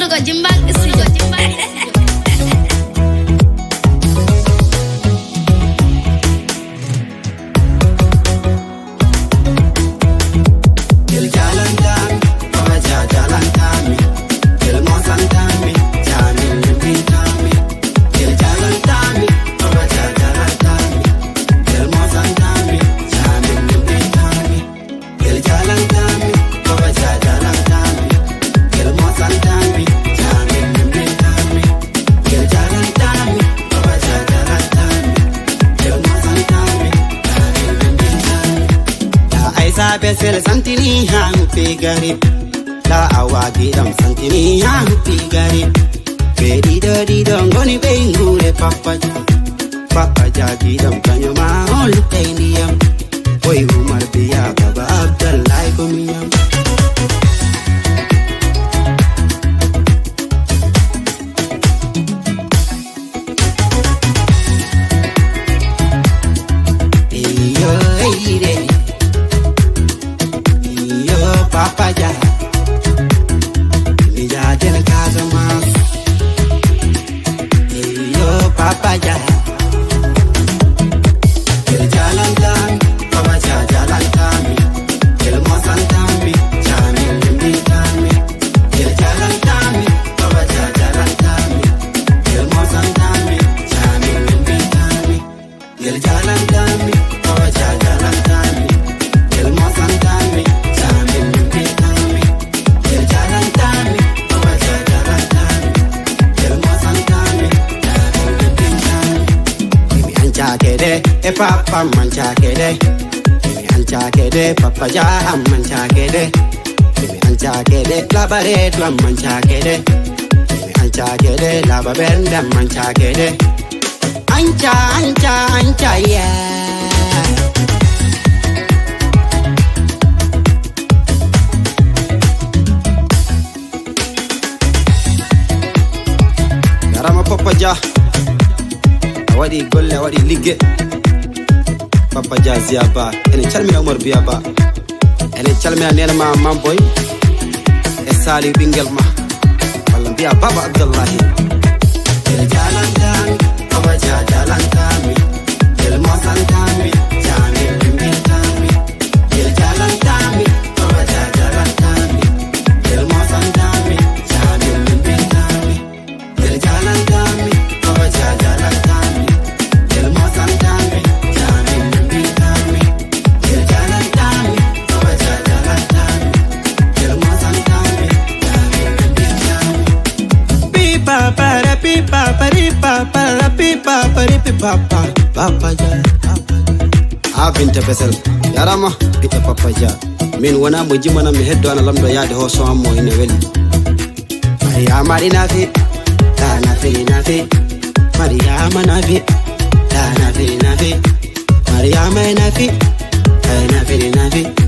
Kudu ko jimbang isi jo. Besel santini hang pigari la awagi dam santini hang pigari bedi dodi dongoni bengure papa jadi dam kanyo ma ol tendiam oi umar biya baba abdallah komiyam Papa ya, mi ya del caso más. Yo papa ya, el jalan jami, papa ya jalan jami, el mosan jami, jami limbi jami, el jalan jami, papa ya jalan jami, el mosan jami, jami limbi jami, el jalan jami, papa ya jalan jami, el mosan jami. E papa mancha kede, mi ancha kede, papa ya mancha kede, mi ancha kede, la pared la mancha kede, mi ancha kede, la babenda mancha kede, ancha yeah. Garama papa ja, awadi golle awadi ligge. Papa Jazia ba, ene chalmi Omar biya ba, ene chalmi nena ma mamboy, e sali bingel ma, wala biya baba Abdullahi. El jalan jami, papa jalan jami, el mosan jami, jami bingel jami, el jalan jami, papa jalan jami, el mosan jami, jami bingel jami, el jalan jami, papa jalan jami, el mosan jami. Papa ja, abinta besel yarama ita papa ja min wana mo jimana mi heddo ana lamdo yaade ho so ammo ina weli Mariama nafi ta nafi Mariama nafi ta nafi Mariama nafi ta nafi